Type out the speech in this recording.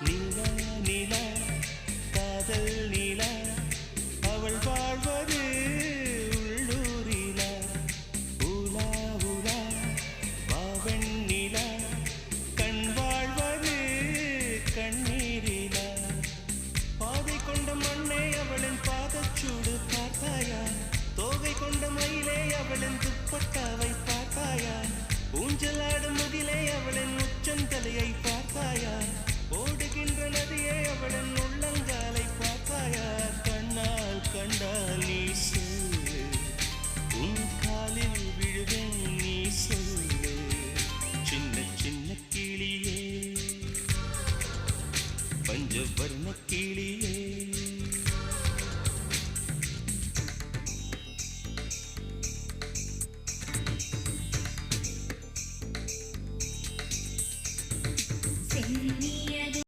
நிலா நிலா காதல் நிலா அவள் வாழ்வது உள்ளூரிலா உலா உலா வாவன் நிலா கண் வாழ்வது கண்ணீரிலா பாதை கொண்ட மண்ணே அவளின் பாதச்சூடு பார்த்தாயா தோகை கொண்ட மயிலே அவளின் துப்பட்டாவை பார்த்தாயா ஊஞ்சலாடும் முகிலே அவளின் உச்சந்தலையை பார்த்தாயா ஓடுகின்ற நதியே அவளின் உள்ளங்காலை பார்த்தாயா கண்ணால் கண்டால் நீ சொல்லு உன் காலில் விழுவேன் நீ சொல்லு சின்ன சின்ன கிளியே பஞ்சவர்ண கிளியே